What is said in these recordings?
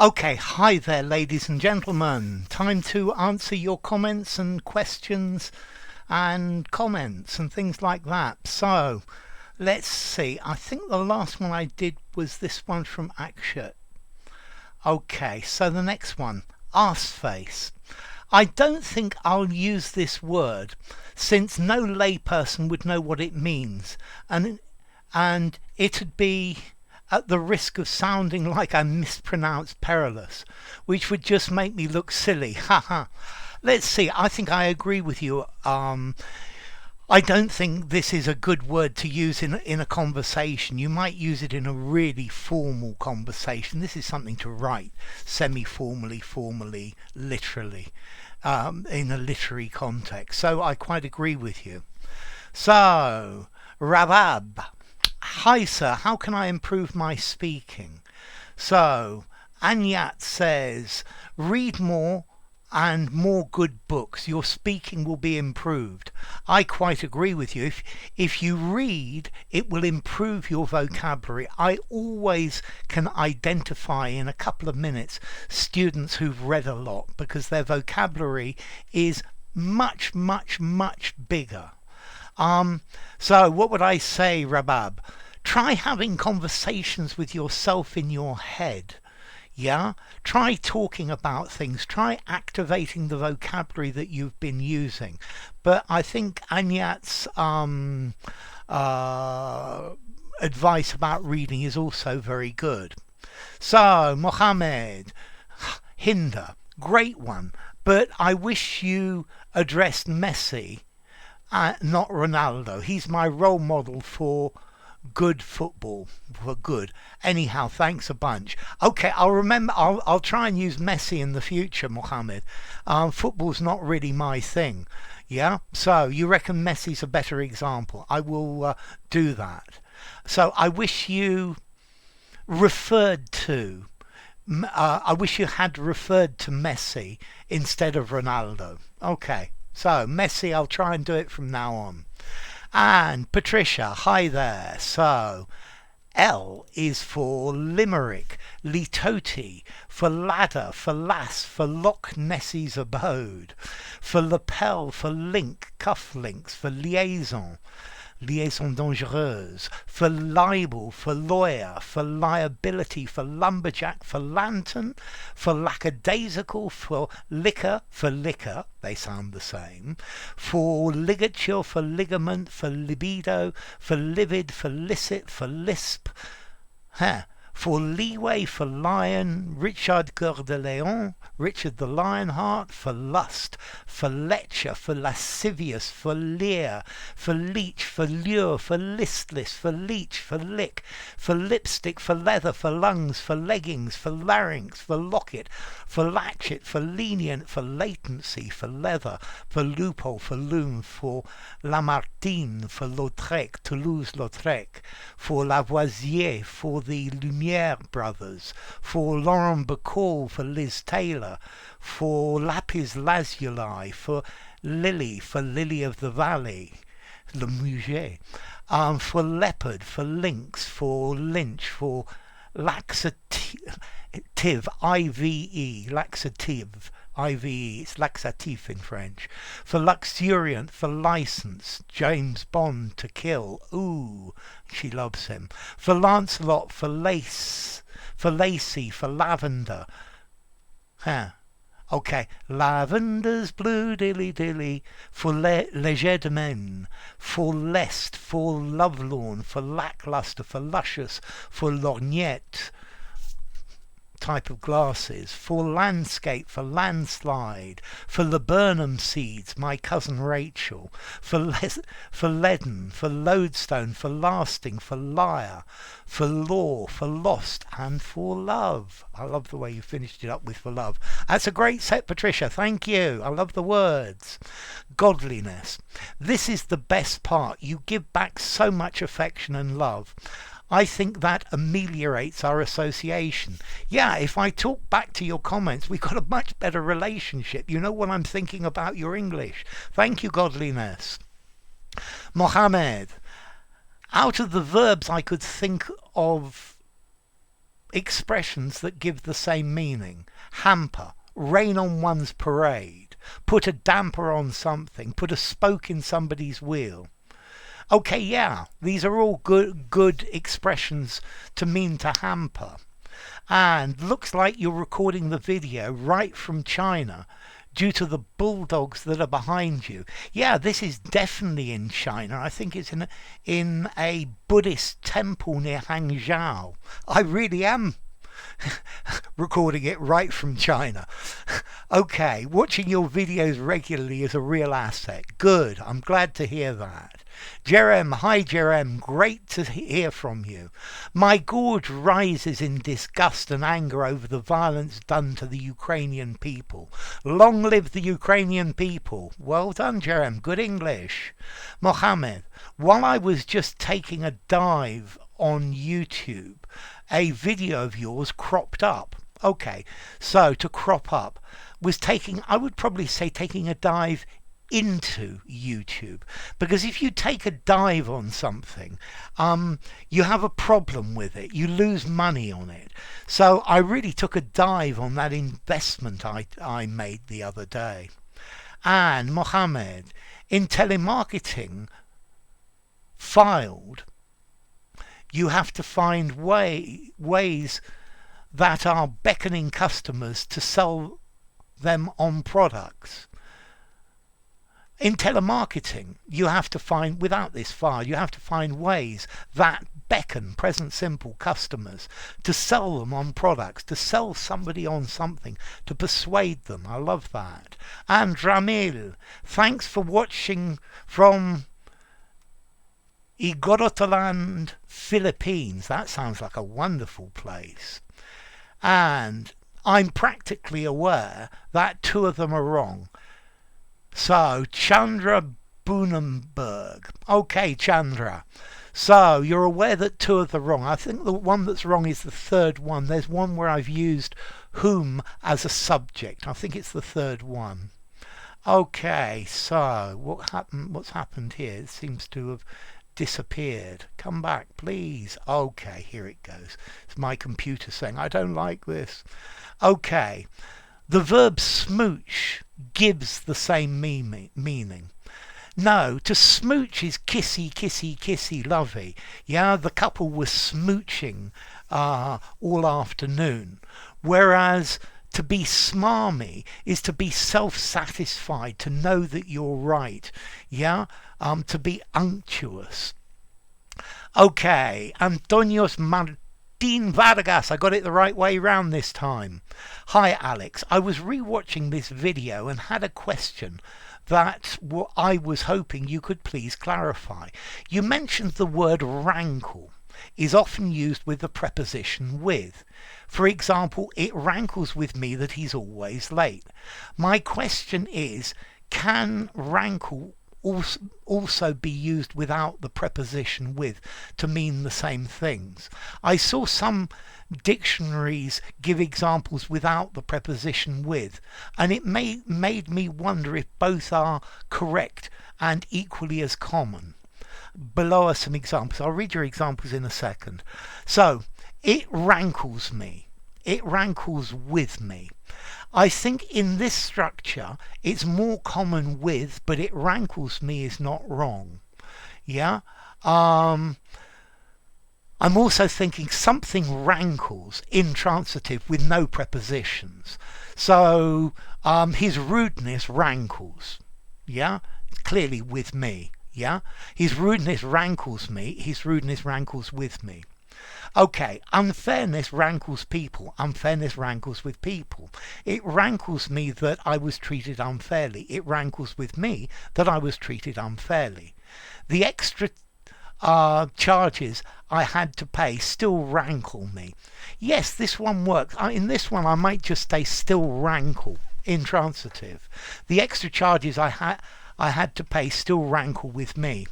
Okay, hi there, ladies and gentlemen. Time to answer your comments and questions and comments and things like that. So, let's see. I think the last one I did was this one from Akshat. Okay, so the next one, arseface. I don't think I'll use this word since no layperson would know what it means, and it'd be at the risk of sounding like I mispronounced perilous, which would just make me look silly. Haha. Let's see. I think I agree with you. I don't think this is a good word to use in a conversation. You might use it in a really formal conversation. This is something to write semi-formally, formally, literally, in a literary context. So I quite agree with you. So, Rabab. Hi sir, how can I improve my speaking? So, Anyat says, read more and more good books. Your speaking will be improved. I quite agree with you. If you read, it will improve your vocabulary. I always can identify in a couple of minutes students who've read a lot because their vocabulary is much, much, much bigger. So what would I say, Rabab? Try having conversations with yourself in your head. Yeah? Try talking about things. Try activating the vocabulary that you've been using. But I think Anyat's advice about reading is also very good. So, Mohammed, Hinder, great one. But I wish you addressed Messi, not Ronaldo. He's my role model for good football, for good. Anyhow, thanks a bunch. Okay, I'll remember. I'll try and use Messi in the future, Mohammed. Football's not really my thing. Yeah. So you reckon Messi's a better example? I will do that. So I wish you referred to. I wish you had referred to Messi instead of Ronaldo. Okay. So, Messi, I'll try and do it from now on. And Patricia, hi there. So, L is for Limerick, Litoti, for ladder, for lass, for Loch Nessie's abode, for lapel, for link, cufflinks, for liaison, liaison dangereuse, for libel, for lawyer, for liability, for lumberjack, for lantern, for lackadaisical, for liquor, they sound the same, for ligature, for ligament, for libido, for livid, for licit, for lisp, for leeway, for lion, Richard Coeur de Lion, Richard the Lionheart, for lust, for lecher, for lascivious, for leer, for leech, for lure, for listless, for leech, for lick, for lipstick, for leather, for lungs, for leggings, for larynx, for locket, for latchet, for lenient, for latency, for leather, for loophole, for loom, for Lamartine, for Lautrec, Toulouse-Lautrec, for Lavoisier, for the Lumiere brothers, for Laurent Bacall, for Liz Taylor, for Lapis Lazuli, for Lily of the Valley, Le Muget, for leopard, for lynx, for lynch, for laxative, I-V-E, laxative, I-V-E, it's laxatif in French, for luxuriant, for license, James Bond to kill, ooh, she loves him, for Lancelot, for lace, for lacy, for lavender, okay, lavender's blue dilly dilly, for legerdemain, for lest, for lovelorn, for lackluster, for luscious, for lorgnette, type of glasses, for landscape, for landslide, for laburnum seeds, my cousin Rachel, for leaden, for lodestone, for lasting, for liar, for law, for lost, and for love. I love the way you finished it up with for love. That's a great set, Patricia. Thank you. I love the words. Godliness. This is the best part. You give back so much affection and love. I think that ameliorates our association. Yeah, if I talk back to your comments, we've got a much better relationship. You know what I'm thinking about your English. Thank you, Godliness. Mohammed, out of the verbs I could think of expressions that give the same meaning. Hamper, rain on one's parade, put a damper on something, put a spoke in somebody's wheel. Okay, yeah, these are all good expressions to mean to hamper. And looks like you're recording the video right from China due to the bulldogs that are behind you. Yeah, this is definitely in China. I think it's in a Buddhist temple near Hangzhou. I really am recording it right from China. Okay, watching your videos regularly is a real asset. Good, I'm glad to hear that. Jerem, hi Jerem, great to hear from you. My gorge rises in disgust and anger over the violence done to the Ukrainian people. Long live the Ukrainian people. Well done, Jerem, good English. Mohammed, while I was just taking a dive on YouTube, a video of yours cropped up. Okay, so to crop up was I would probably say taking a dive into YouTube, because if you take a dive on something, you have a problem with it, you lose money on it. So I really took a dive on that investment I made the other day. And Mohammed, in telemarketing filed, you have to find ways that are beckoning customers to sell them on products. In telemarketing, you have to find, without this file, you have to find ways that beckon present simple customers to sell them on products, to sell somebody on something, to persuade them. I love that. And Ramil, thanks for watching from Igorotaland, Philippines. That sounds like a wonderful place. And I'm practically aware that two of them are wrong. So, Chandra Bunenberg. Okay, Chandra. So, you're aware that two of them are wrong. I think the one that's wrong is the third one. There's one where I've used whom as a subject. I think it's the third one. Okay, so what's happened here? It seems to have disappeared. Come back, please. Okay, here it goes. It's my computer saying, I don't like this. Okay. The verb smooch gives the same meaning. No, to smooch is kissy, kissy, kissy, lovey. Yeah, the couple was smooching all afternoon. Whereas to be smarmy is to be self-satisfied, to know that you're right. Yeah, to be unctuous. Okay, Antonios Dean Vargas, I got it the right way round this time. Hi Alex, I was rewatching this video and had a question that I was hoping you could please clarify. You mentioned the word rankle is often used with the preposition with. For example, it rankles with me that he's always late. My question is, can rankle also be used without the preposition with to mean the same things? I saw some dictionaries give examples without the preposition with, and it made me wonder if both are correct and equally as common. Below are some examples. I'll read your examples in a second. So, it rankles me. It rankles with me. I think in this structure it's more common with, but it rankles me is not wrong. Yeah. I'm also thinking something rankles intransitive with no prepositions. So his rudeness rankles. Yeah. Clearly with me. Yeah. His rudeness rankles me. His rudeness rankles with me. Okay, unfairness rankles people. Unfairness rankles with people. It rankles me that I was treated unfairly. It rankles with me that I was treated unfairly. The extra charges I had to pay still rankle me. Yes, this one works. In this one I might just say still rankle, intransitive. The extra charges I had to pay still rankle with me.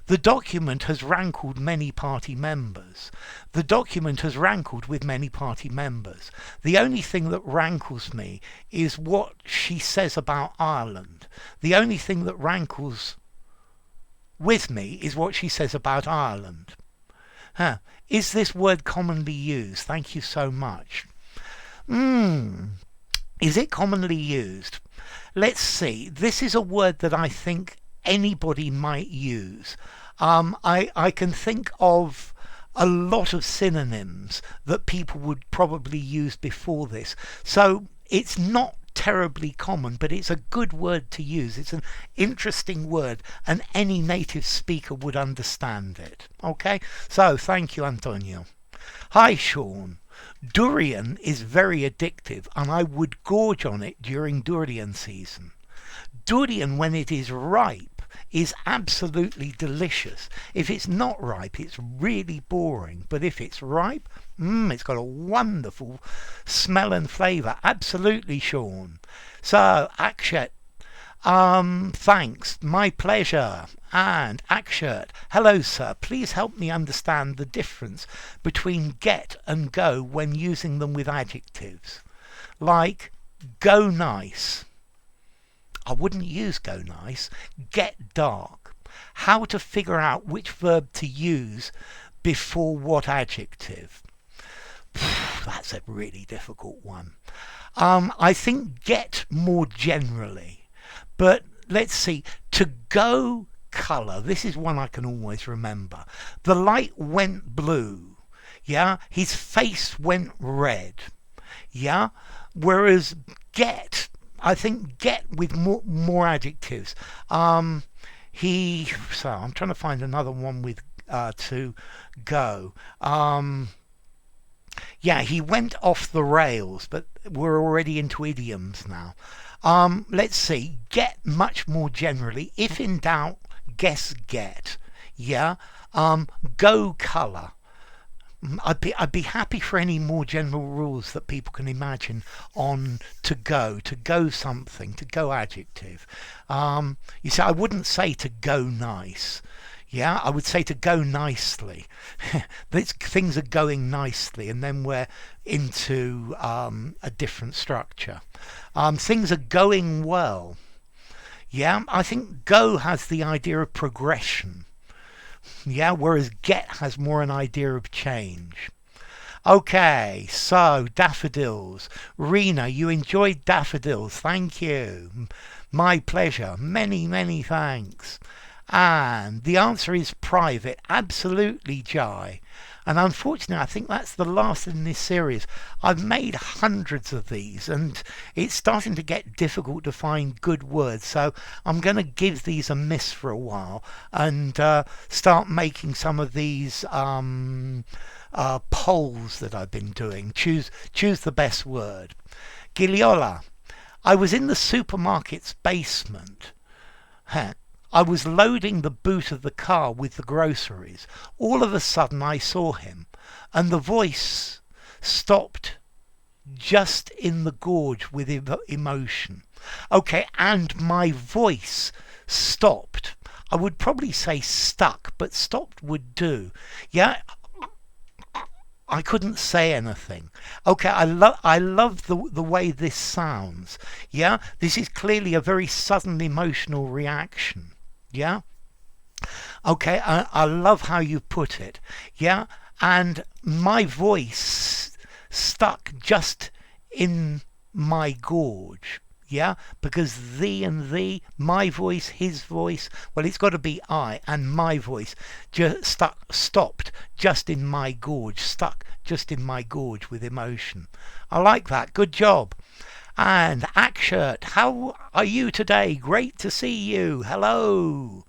The document has rankled many party members. The document has rankled with many party members. The only thing that rankles me is what she says about Ireland. The only thing that rankles with me is what she says about Ireland. Huh. Is this word commonly used? Thank you so much. Is it commonly used? Let's see. This is a word that I think anybody might use. I can think of a lot of synonyms that people would probably use before this. So it's not terribly common, but it's a good word to use. It's an interesting word, and any native speaker would understand it. Okay? So thank you, Antonio. Hi, Sean. Durian is very addictive, and I would gorge on it during durian season. Durian, when it is ripe, is absolutely delicious. If it's not ripe, it's really boring. But if it's ripe, it's got a wonderful smell and flavour. Absolutely, Sean. So, Akshat, thanks. My pleasure. And Akshat, hello, sir. Please help me understand the difference between get and go when using them with adjectives. Like, go nice. I wouldn't use go nice. Get dark. How to figure out which verb to use before what adjective. That's a really difficult one. I think get more generally. But let's see. To go colour. This is one I can always remember. The light went blue. Yeah. His face went red. Yeah. Whereas get, I think get with more adjectives. So I'm trying to find another one with to go. Yeah, he went off the rails, but we're already into idioms now. Let's see. Get much more generally. If in doubt, guess get. Yeah. Go colour. I'd be happy for any more general rules that people can imagine on to go something, to go adjective. You see, I wouldn't say to go nice. Yeah, I would say to go nicely. Things are going nicely, and then we're into a different structure. Things are going well. Yeah, I think go has the idea of progression. Yeah, whereas get has more an idea of change. Okay, so daffodils. Rena, you enjoyed daffodils. Thank you. My pleasure. Many, many thanks. And the answer is private. Absolutely, Jai. And unfortunately, I think that's the last in this series. I've made hundreds of these, and it's starting to get difficult to find good words. So I'm going to give these a miss for a while and start making some of these polls that I've been doing. Choose the best word. Giliola, I was in the supermarket's basement. I was loading the boot of the car with the groceries. All of a sudden I saw him, and the voice stopped just in the gorge with emotion. Okay, and my voice stopped. I would probably say stuck, but stopped would do. Yeah, I couldn't say anything. Okay, I love the way this sounds. Yeah, this is clearly a very sudden emotional reaction. Yeah. Okay, I love how you put it. Yeah, and my voice stuck just in my gorge. Yeah, because thee and thee, my voice, his voice, well, it's got to be I, and my voice just stopped just in my gorge, stuck just in my gorge with emotion. I like that. Good job. And Akshat, how are you today? Great to see you. Hello.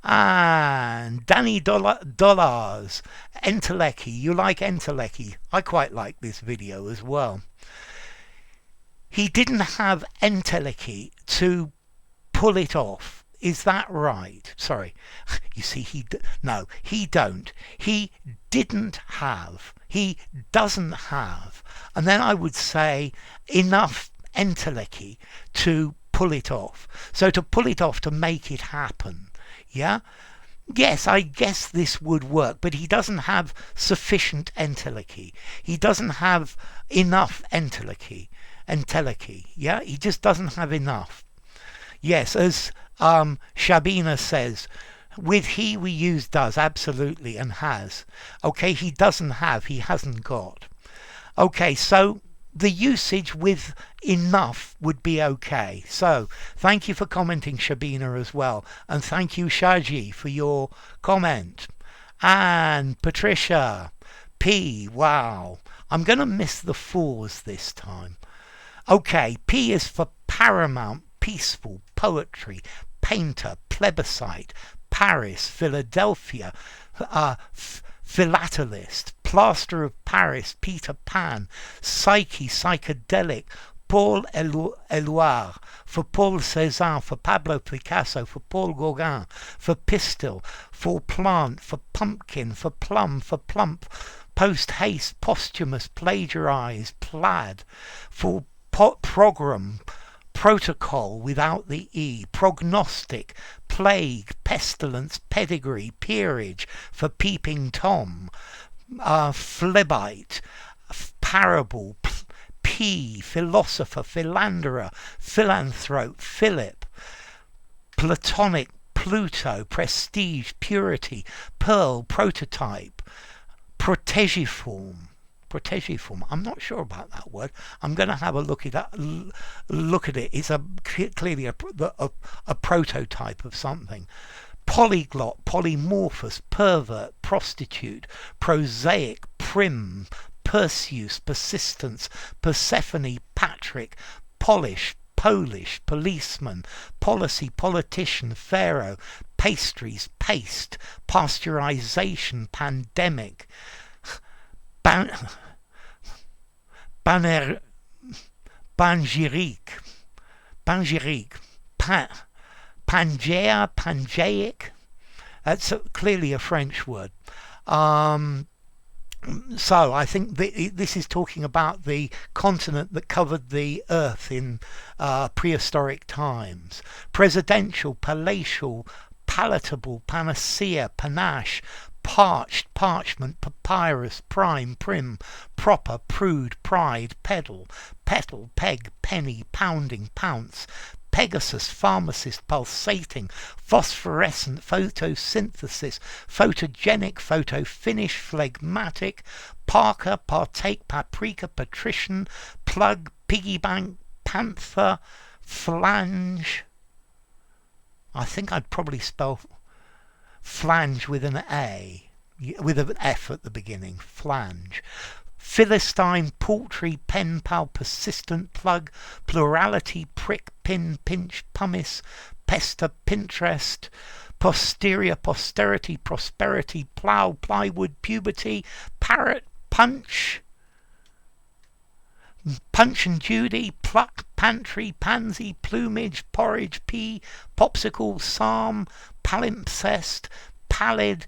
And Danny Dollars, Entelechy. You like Entelechy? I quite like this video as well. He didn't have Entelechy to pull it off. Is that right? Sorry. You see, he don't. He didn't have. He doesn't have. And then I would say enough Entelechy to pull it off. So to pull it off, to make it happen. Yeah? Yes, I guess this would work, but he doesn't have sufficient Entelechy. He doesn't have enough Entelechy. Yeah? He just doesn't have enough. Yes, as Shabina says, With he we use does, absolutely, and has. Okay, he doesn't have, he hasn't got. Okay, so the usage with enough would be okay. So thank you for commenting, Shabina, as well. And thank you, Shaji, for your comment. And Patricia, P, wow. I'm going to miss the fours this time. Okay, P is for paramount, peaceful, poetry, painter, plebiscite, Paris, Philadelphia, philatelist, plaster of Paris, Peter Pan, Psyche, psychedelic, Paul Éluard, for Paul Cézanne, for Pablo Picasso, for Paul Gauguin, for pistil, for plant, for pumpkin, for plum, for plump, post-haste, posthumous, plagiarize, plaid, for program, protocol without the E, prognostic, plague, pestilence, pedigree, peerage, for peeping Tom, phlebite, parable, P, philosopher, philanderer, philanthrope, Philip, platonic, Pluto, prestige, purity, pearl, prototype, protegiform. I'm not sure about that word. I'm going to have a look at it. It's clearly a prototype of something. Polyglot, polymorphous, pervert, prostitute, prosaic, prim, Perseus, persistence, Persephone, Patrick, polish, Polish, policeman, policy, politician, pharaoh, pastries, paste, pasteurization, pandemic, panegyric, Pangea, Pangeic. That's clearly a French word. So I think this is talking about the continent that covered the earth in prehistoric times. Presidential, palatial, palatable, panacea, panache, parched, parchment, papyrus, prime, prim, proper, prude, pride, pedal, petal, peg, penny, pounding, pounce, Pegasus, pharmacist, pulsating, phosphorescent, photosynthesis, photogenic, photo finish, phlegmatic, Parker, partake, paprika, patrician, plug, piggy bank, panther, flange. I think I'd probably spell flange with an A, with an F at the beginning, flange. Philistine, paltry, pen pal, persistent, plug, plurality, prick, pin, pinch, pumice, pester, Pinterest, posterior, posterity, prosperity, plough, plywood, puberty, parrot, punch, Punch and Judy, pluck, pantry, pansy, plumage, porridge, pea, popsicle, psalm, palimpsest, pallid,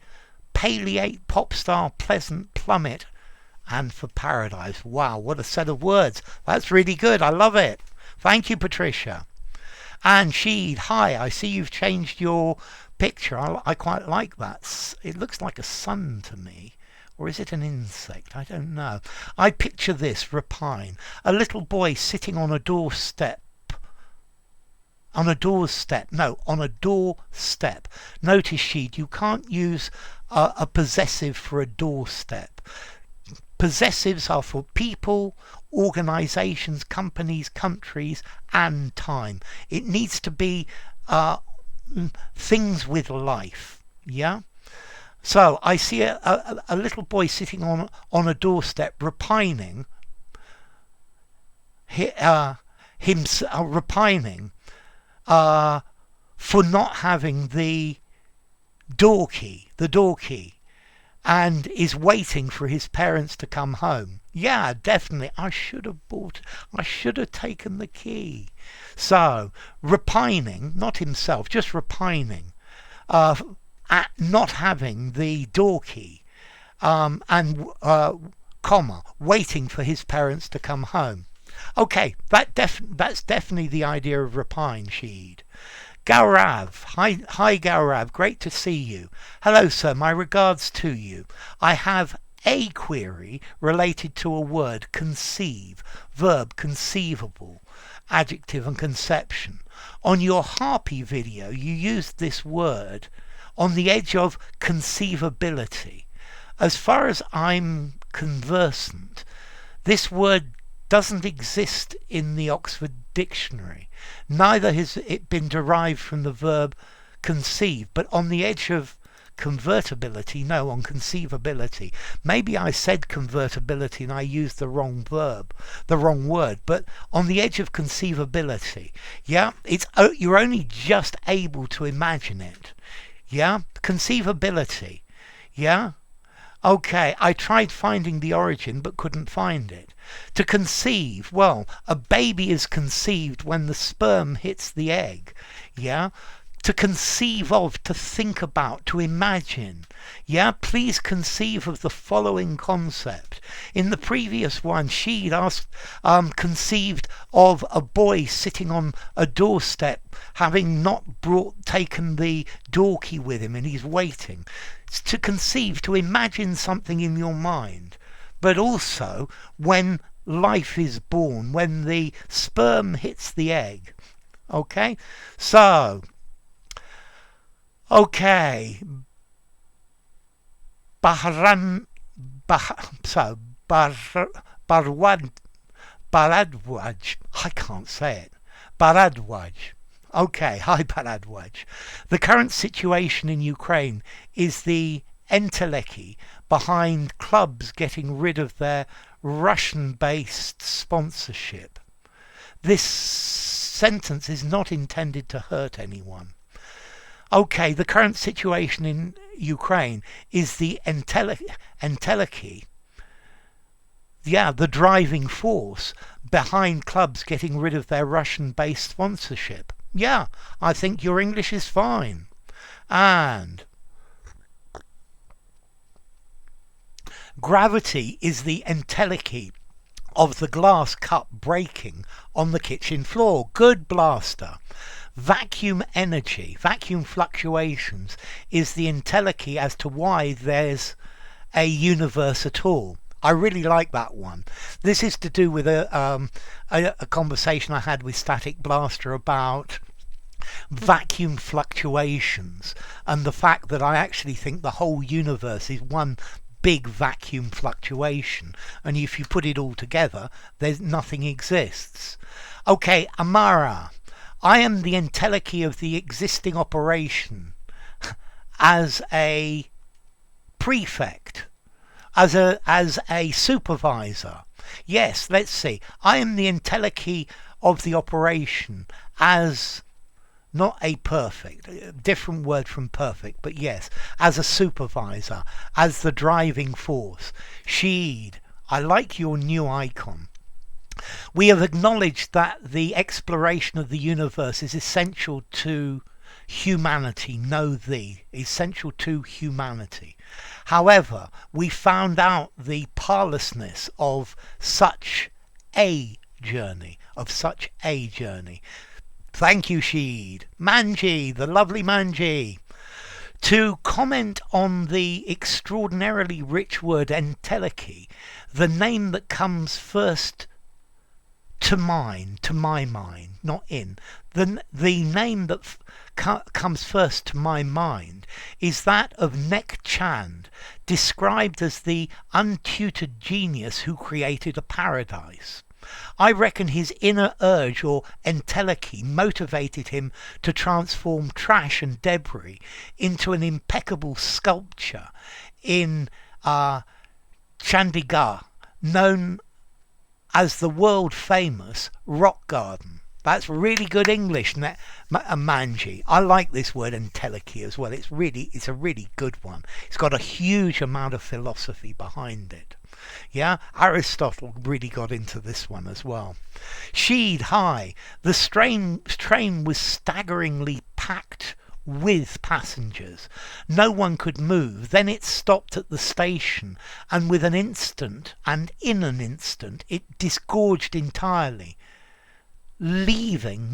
palliate, popstar, pleasant, plummet, and for paradise. Wow, what a set of words. That's really good. I love it. Thank you, Patricia. And Sheed, hi, I see you've changed your picture. I quite like that. It looks like a sun to me. Or is it an insect? I don't know. I picture this, repine. A little boy sitting on a doorstep. On a doorstep. No, on a doorstep. Notice, Sheed, you can't use a possessive for a doorstep. Possessives are for people, organisations, companies, countries, and time. It needs to be things with life. Yeah? So I see a little boy sitting on a doorstep repining, repining for not having the door key, and is waiting for his parents to come home. Yeah, definitely. I should have taken the key. So repining, not himself, just repining. At not having the door key, and comma, waiting for his parents to come home. Okay, that's definitely the idea of repine, Sheed. Gaurav, hi Gaurav, great to see you. Hello sir, my regards to you. I have a query related to a word, conceive, verb conceivable, adjective and conception. On your harpy video you used this word on the edge of conceivability. As far as I'm conversant, this word doesn't exist in the Oxford Dictionary. Neither has it been derived from the verb conceive, but on the edge of convertibility, no, on conceivability. Maybe I said convertibility and I used the wrong verb, the wrong word, but on the edge of conceivability. Yeah, you're only just able to imagine it. Yeah, conceivability. Yeah. Okay, I tried finding the origin but couldn't find it. To conceive, well, a baby is conceived when the sperm hits the egg. Yeah? To conceive of, to think about, to imagine. Yeah, please conceive of the following concept. In the previous one, she'd asked, conceived of a boy sitting on a doorstep, having not taken the door key with him, and he's waiting. It's to conceive, to imagine something in your mind, but also when life is born, when the sperm hits the egg. Okay, so. Okay, Baradwaj. I can't say it. Baradwaj. Okay, hi Baradwaj. The current situation in Ukraine is the entelechy behind clubs getting rid of their Russian-based sponsorship. This sentence is not intended to hurt anyone. Okay, the current situation in Ukraine is the entelechy, the driving force behind clubs getting rid of their Russian-based sponsorship. Yeah, I think your English is fine. And gravity is the entelechy of the glass cup breaking on the kitchen floor. Good, Blaster. Vacuum energy, vacuum fluctuations, is the entelechy as to why there's a universe at all. I really like that one. This is to do with a conversation I had with Static Blaster about vacuum fluctuations and the fact that I actually think the whole universe is one big vacuum fluctuation, and if you put it all together, there's nothing exists. Okay, Amara. I am the entelechy of the existing operation as a prefect, as a supervisor. Yes, let's see. I am the entelechy of the operation as not a perfect, different word from perfect, but yes, as a supervisor, as the driving force. Sheed. I like your new icon. We have acknowledged that the exploration of the universe is essential to humanity. Essential to humanity. However, we found out the parlousness of such a journey. Thank you, Sheed. Manji, the lovely Manji. To comment on the extraordinarily rich word entelechy, the name that comes first to my mind, not in. The name that comes first to my mind is that of Nek Chand, described as the untutored genius who created a paradise. I reckon his inner urge or entelechy motivated him to transform trash and debris into an impeccable sculpture in Chandigarh, known as the world famous rock garden. That's really good English, Manji. I like this word entelechy as well. It's a really good one. It's got a huge amount of philosophy behind it. Yeah, Aristotle really got into this one as well. Sheed, hi. The train was staggeringly packed with passengers. No one could move. Then it stopped at the station, and in an instant, it disgorged entirely, leaving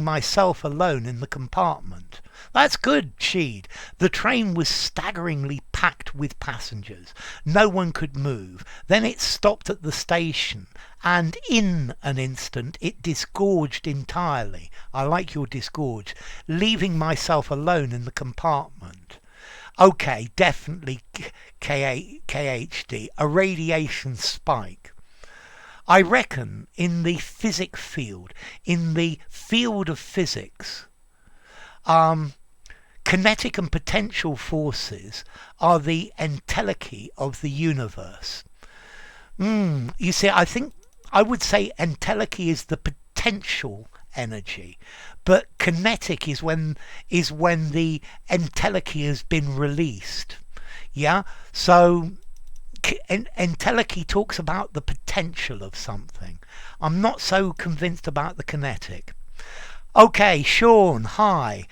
myself alone in the compartment. That's good, Sheed. The train was staggeringly packed with passengers. No one could move. Then it stopped at the station, and in an instant it disgorged entirely. I like your disgorge. Leaving myself alone in the compartment. Okay, definitely KHD, a radiation spike. I reckon in the physics field, in the field of physics, kinetic and potential forces are the entelechy of the universe. You see, I would say entelechy is the potential energy, but kinetic is when the entelechy has been released. Yeah, so entelechy talks about the potential of something. I'm not so convinced about the kinetic. Okay, Sean, hi.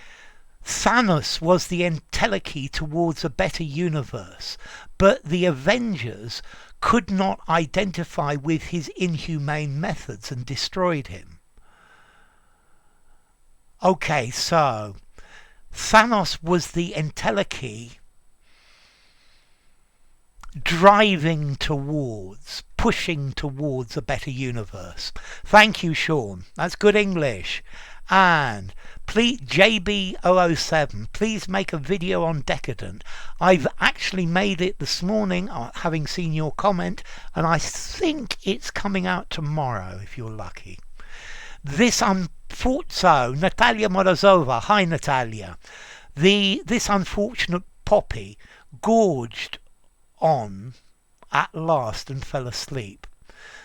Thanos was the entelechy towards a better universe, but the Avengers could not identify with his inhumane methods and destroyed him. Okay, so Thanos was the entelechy driving towards, pushing towards a better universe. Thank you, Sean. That's good English. And please, JB007, please make a video on Decadent. I've actually made it this morning, having seen your comment, and I think it's coming out tomorrow, if you're lucky. So, Natalia Morozova, hi Natalia. This unfortunate poppy gorged on at last and fell asleep.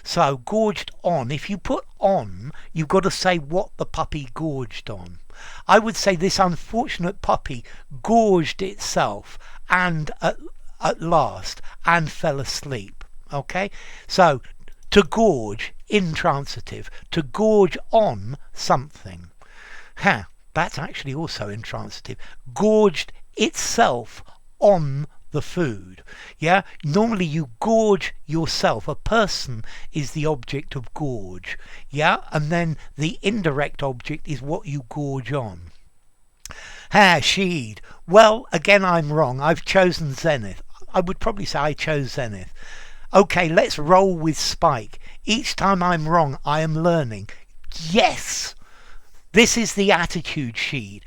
So, gorged on. If you put on, you've got to say what the puppy gorged on. I would say this unfortunate puppy gorged itself and at last and fell asleep. Okay? So, to gorge, intransitive. To gorge on something. That's actually also intransitive. Gorged itself on the food. Yeah, normally you gorge yourself. A person is the object of gorge. Yeah, and then the indirect object is what you gorge on. Sheed. Well, again, I'm wrong. I've chosen Zenith. I would probably say I chose Zenith. Okay, let's roll with Spike. Each time I'm wrong, I am learning. Yes, this is the attitude, Sheed.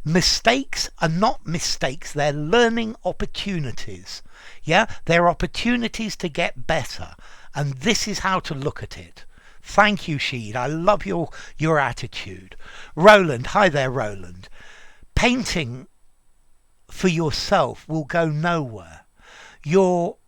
Mistakes are not mistakes, they're learning opportunities. Yeah, they're opportunities to get better. And this is how to look at it. Thank you, Sheed. I love your attitude. Roland, hi there, Roland. Painting for yourself will go nowhere. Your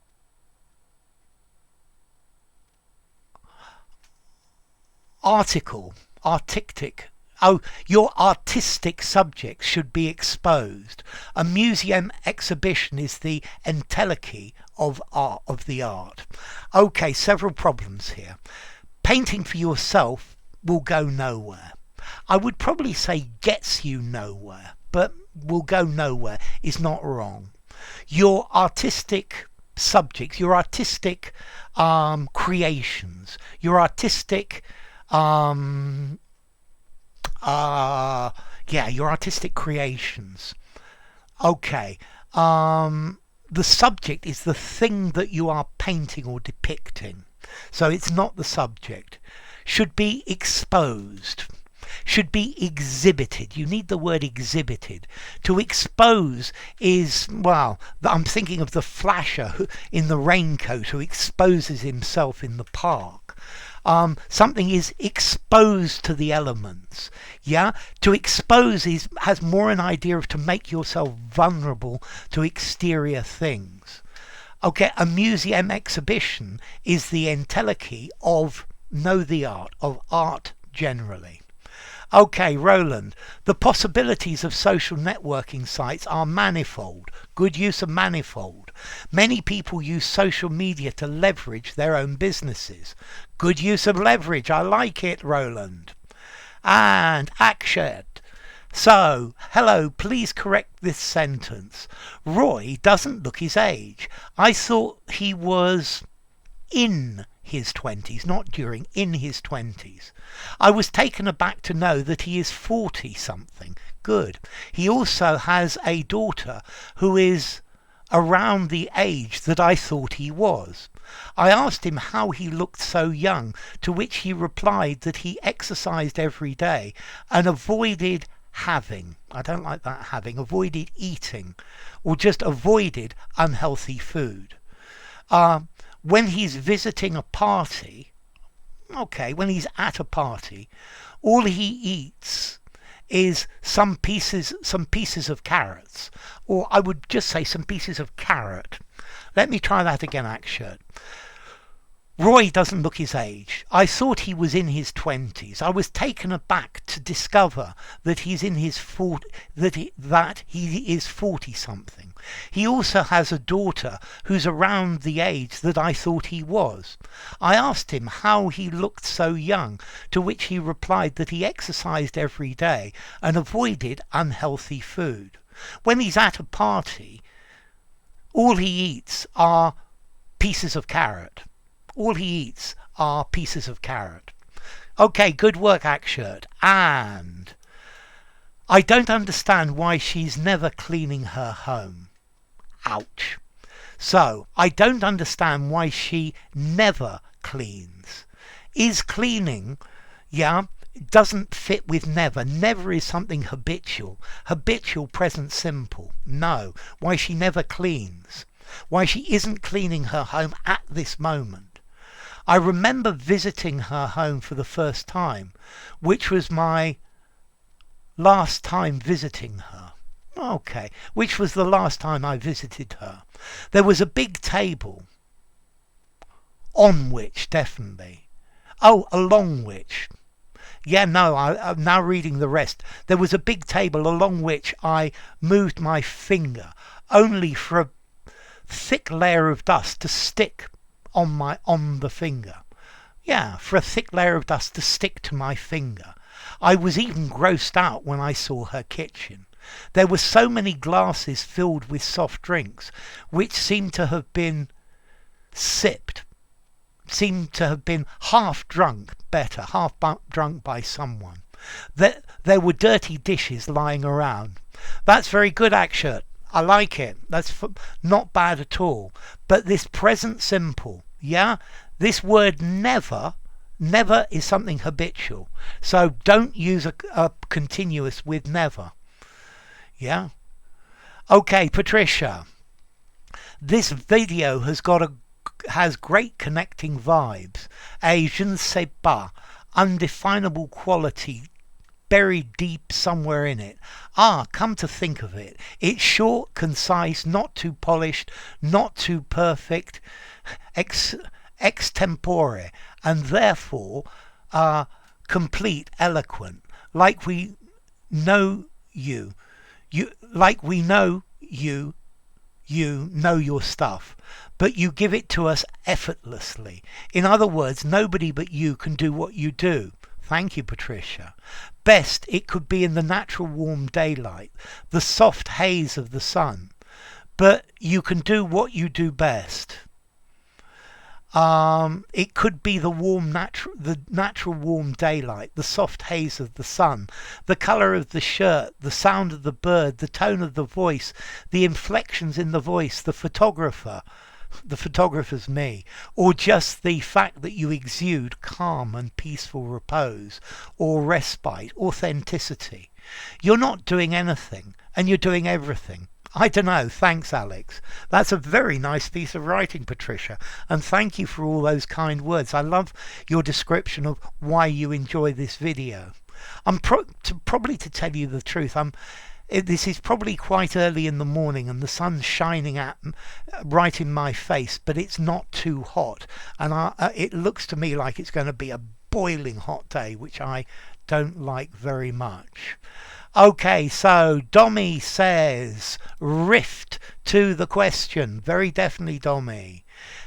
your artistic subjects should be exposed. A museum exhibition is the entelechy of the art. Okay, several problems here. Painting for yourself will go nowhere. I would probably say gets you nowhere, but will go nowhere is not wrong. Your artistic subjects, your artistic creations, your artistic your artistic creations. Okay. The subject is the thing that you are painting or depicting. So it's not the subject. Should be exposed. Should be exhibited. You need the word exhibited. To expose is, well, I'm thinking of the flasher in the raincoat who exposes himself in the park. Something is exposed to the elements. Yeah, to expose has more an idea of to make yourself vulnerable to exterior things. Okay, a museum exhibition is the entelechy of art generally. Okay, Roland, the possibilities of social networking sites are manifold. Good use of manifold. Many people use social media to leverage their own businesses. Good use of leverage. I like it, Roland. And Akshat. So, hello, please correct this sentence. Roy doesn't look his age. I thought he was in his 20s, not during, in his 20s. I was taken aback to know that he is 40 something. Good. He also has a daughter who is around the age that I thought he was. I asked him how he looked so young, to which he replied that he exercised every day and avoided having, I don't like that having, avoided eating, or just avoided unhealthy food. When he's visiting a party, when he's at a party, all he eats is some pieces of carrots, or I would just say some pieces of carrot. Let me try that again, Akshat. Roy doesn't look his age. I thought he was in his 20s. I was taken aback to discover that he's in his that he is 40-something. He also has a daughter who's around the age that I thought he was. I asked him how he looked so young, to which he replied that he exercised every day and avoided unhealthy food. When he's at a party, all he eats are pieces of carrot. All he eats are pieces of carrot. Okay, good work, Akshat. And I don't understand why she's never cleaning her home. Ouch. So, I don't understand why she never cleans. Is cleaning, doesn't fit with never. Never is something habitual. Habitual, present simple. No. Why she never cleans. Why she isn't cleaning her home at this moment. I remember visiting her home for the first time, which was my last time visiting her. Okay, which was the last time I visited her. There was a big table, on which, definitely. Oh, along which. I'm now reading the rest. There was a big table along which I moved my finger, only for a thick layer of dust to stick on the finger. For a thick layer of dust to stick to my finger. I was even grossed out when I saw her kitchen. There were so many glasses filled with soft drinks, which seemed to have been sipped, seemed to have been half drunk by someone. There were dirty dishes lying around. That's very good, Akshat. I like it. That's not bad at all. But this present simple, this word never is something habitual. So don't use a continuous with never. Okay, Patricia. This video has great connecting vibes. A je ne sais pas, undefinable quality buried deep somewhere in it. Come to think of it, it's short, concise, not too polished, not too perfect, extempore, and therefore complete, eloquent, like we know you know your stuff, but you give it to us effortlessly. In other words, nobody but you can do what you do. Thank you, Patricia. Best it could be in the natural warm daylight, the soft haze of the sun, but you can do what you do best. It could be the natural warm daylight, the soft haze of the sun, the colour of the shirt, the sound of the bird, the tone of the voice, the inflections in the voice, the photographer's me, or just the fact that you exude calm and peaceful repose, or respite, authenticity. You're not doing anything, and you're doing everything. I don't know. Thanks, Alex. That's a very nice piece of writing, Patricia. And thank you for all those kind words. I love your description of why you enjoy this video. Probably to tell you the truth, this is probably quite early in the morning and the sun's shining right in my face, but it's not too hot. And it looks to me like it's going to be a boiling hot day, which I don't like very much. Okay, so Dommy says, rift to the question. Very definitely, Dommy.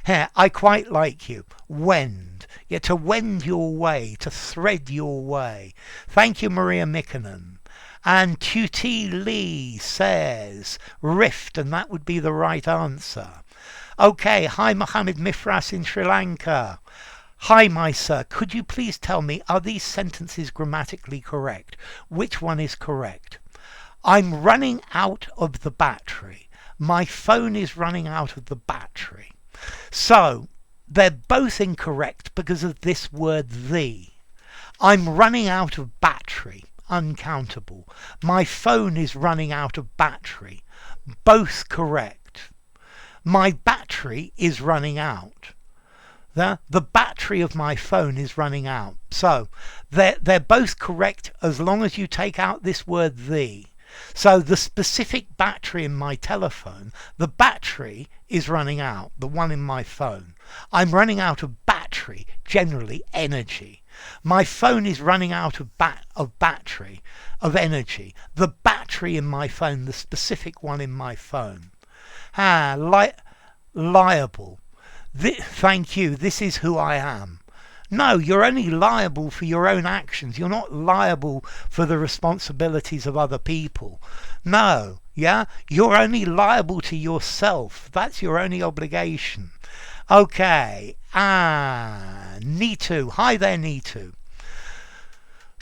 I quite like you. Wend. To wend your way, to thread your way. Thank you, Maria Mikkonen. And Tuti Lee says, rift, and that would be the right answer. Okay, hi, Mohammed Mifras in Sri Lanka. Hi, my sir, could you please tell me, are these sentences grammatically correct? Which one is correct? I'm running out of the battery. my phone is running out of the battery. So they're both incorrect because of this word the. I'm running out of battery. Uncountable. My phone is running out of battery. Both correct. My battery is running out. The battery of my phone is running out. So they're both correct as long as you take out this word the. So the specific battery in my telephone, the battery is running out, the one in my phone. I'm running out of battery, generally energy. My phone is running out of battery, of energy. The battery in my phone, the specific one in my phone. Liable. Thank you, this is who I am. No, you're only liable for your own actions. You're not liable for the responsibilities of other people. No, yeah? You're only liable to yourself. That's your only obligation. Okay, Nitu. Hi there, Nitu.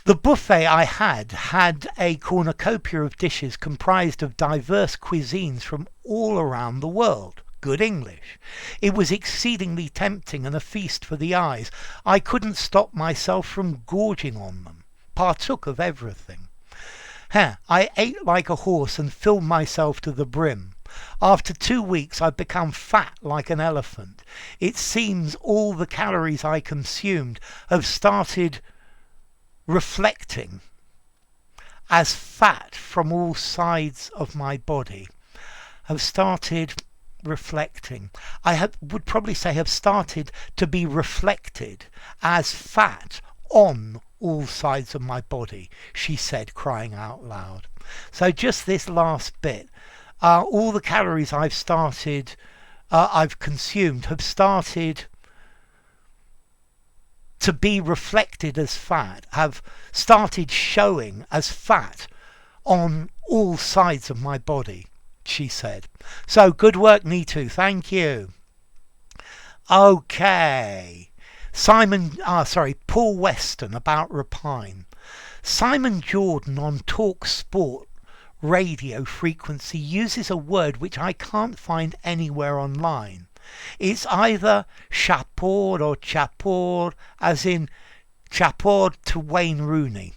The buffet I had a cornucopia of dishes comprised of diverse cuisines from all around the world. Good English. It was exceedingly tempting and a feast for the eyes. I couldn't stop myself from gorging on them. Partook of everything. I ate like a horse and filled myself to the brim. After 2 weeks I'd become fat like an elephant. It seems all the calories I consumed have started reflecting as fat from all sides of my body. Have started reflecting. Would probably say have started to be reflected as fat on all sides of my body, she said, crying out loud. So just this last bit, all the calories I've consumed have started to be reflected as fat, have started showing as fat on all sides of my body, she said. So good work, Nitu. Thank you. Okay. Paul Weston about Rapine. Simon Jordan on Talk Sport radio frequency uses a word which I can't find anywhere online. It's either chapeau or chapeau, as in chapeau to Wayne Rooney.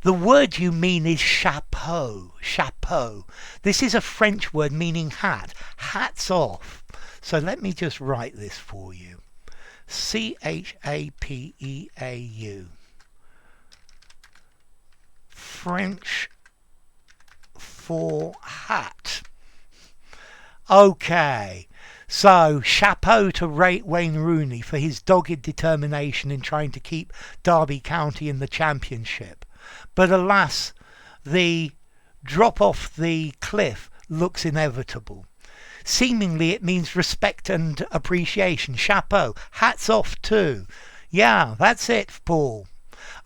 The word you mean is chapeau. Chapeau. This is a French word meaning hat. Hats off. So let me just write this for you. Chapeau. French for hat. Okay. So, chapeau to Wayne Rooney for his dogged determination in trying to keep Derby County in the Championship. But alas, the drop off the cliff looks inevitable. Seemingly it means respect and appreciation. Chapeau. Hats off too. Yeah, that's it, Paul.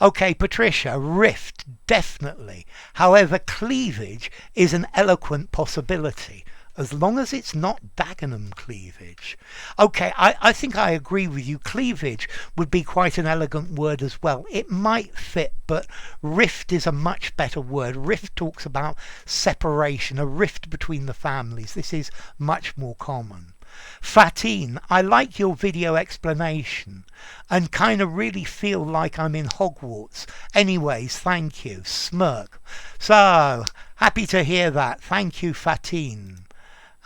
Okay, Patricia, rift, definitely. However, cleavage is an eloquent possibility, as long as it's not Dagenham cleavage. Okay, I think I agree with you. Cleavage would be quite an elegant word as well. It might fit, but rift is a much better word. Rift talks about separation, a rift between the families. This is much more common. Fatine, I like your video explanation and kind of really feel like I'm in Hogwarts. Anyways, thank you. Smirk. So, happy to hear that. Thank you, Fatine.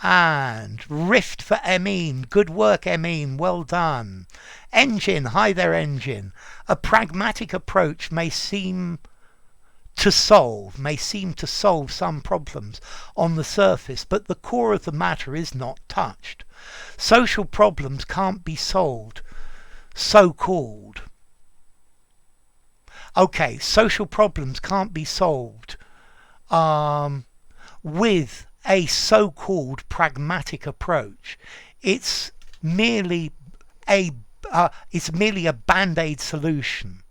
And rift for Emine. Good work, Emine. Well done. Engine. Hi there, Engine. A pragmatic approach may seem to solve some problems on the surface, but the core of the matter is not touched. Social problems can't be solved, so-called. Okay, social problems can't be solved with a so-called pragmatic approach. It's merely a band-aid solution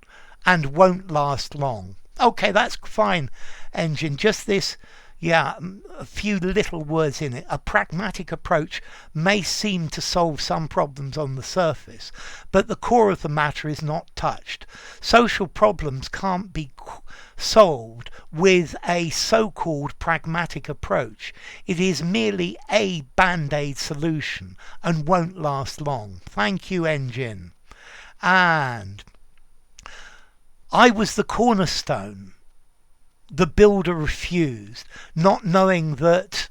and won't last long. Okay, that's fine, Engine. Just this Yeah, a few little words in it. A pragmatic approach may seem to solve some problems on the surface, but the core of the matter is not touched. Social problems can't be solved with a so-called pragmatic approach. It is merely a band-aid solution and won't last long. Thank you, Engine. And I was the cornerstone. The builder refused, not knowing that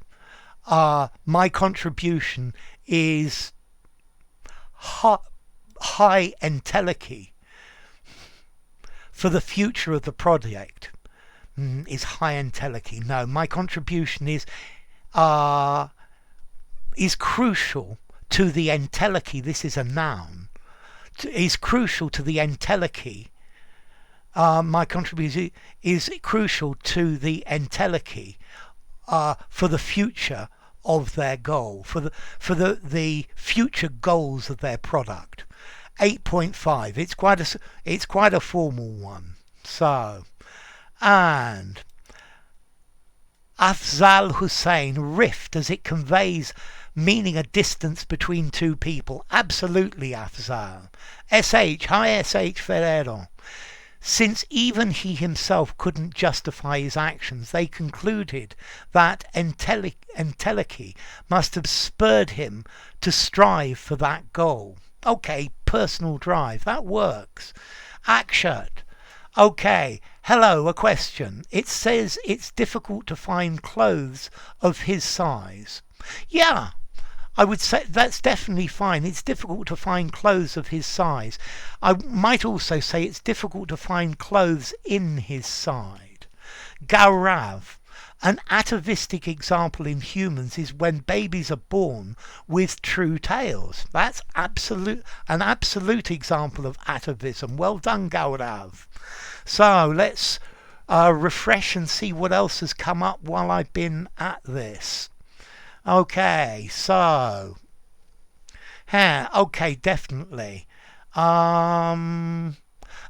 my contribution is high entelechy for the future of the project. Is high entelechy. No, my contribution is crucial to the entelechy. This is a noun. Is crucial to the entelechy. My contribution is crucial to the entelechy for the future of their goal, for the future goals of their product. 8.5. It's quite a formal one. So, and Afzal Hussein, rift as it conveys meaning a distance between two people. Absolutely, Afzal. SH, hi SH Ferrero. Since even he himself couldn't justify his actions, they concluded that entelechy must have spurred him to strive for that goal. Okay, personal drive, that works. Akshat. Okay, hello, a question. It says it's difficult to find clothes of his size. Yeah, I would say that's definitely fine. It's difficult to find clothes of his size. I might also say it's difficult to find clothes in his side. Gaurav. An atavistic example in humans is when babies are born with true tails. That's an absolute example of atavism. Well done, Gaurav. So let's refresh and see what else has come up while I've been at this. Okay, so okay, definitely.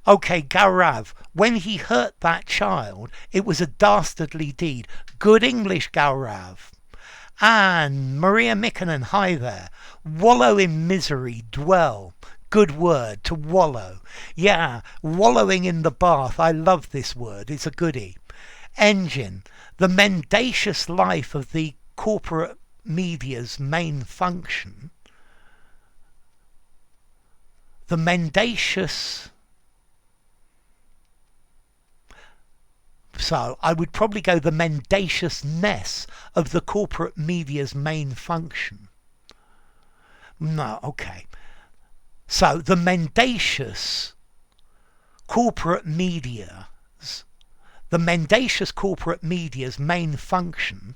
Okay, Gaurav, when he hurt that child, it was a dastardly deed. Good English, Gaurav. And Maria Mikkonen, hi there. Wallow in misery, dwell. Good word, to wallow. Yeah, wallowing in the bath. I love this word. It's a goodie. Engine, the mendacious life of the corporate media's main function. The mendacious... So I would probably go the mendaciousness of the corporate media's main function. No, okay. So the mendacious corporate media's main function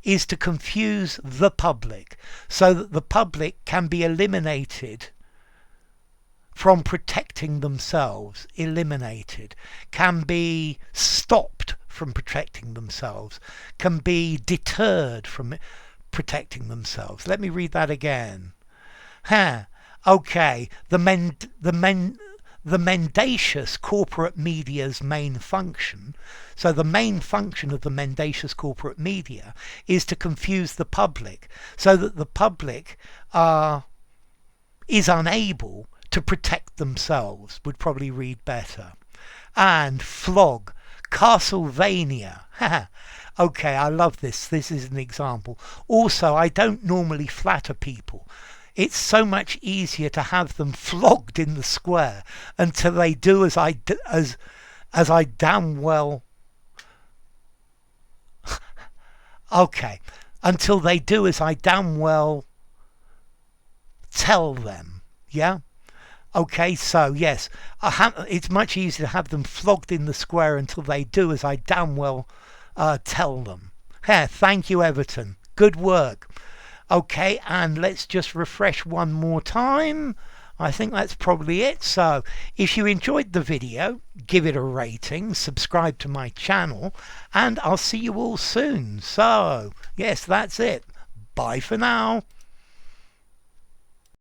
is to confuse the public so that the public can be eliminated from protecting themselves, can be stopped from protecting themselves, can be deterred from protecting themselves. Let me read that again. Okay, the mendacious corporate media's main function, so the main function of the mendacious corporate media is to confuse the public so that the public is unable to protect themselves, would probably read better. And flog, Castlevania. Okay, I love this. This is an example. Also, I don't normally flatter people. It's so much easier to have them flogged in the square until they do as I damn well... Okay, until they do as I damn well tell them. Yeah? Okay, so yes, it's much easier to have them flogged in the square until they do as I damn well tell them. Thank you, Everton. Good work. Okay, and let's just refresh one more time. I think that's probably it. So if you enjoyed the video, give it a rating, subscribe to my channel, and I'll see you all soon. So yes, that's it. Bye for now.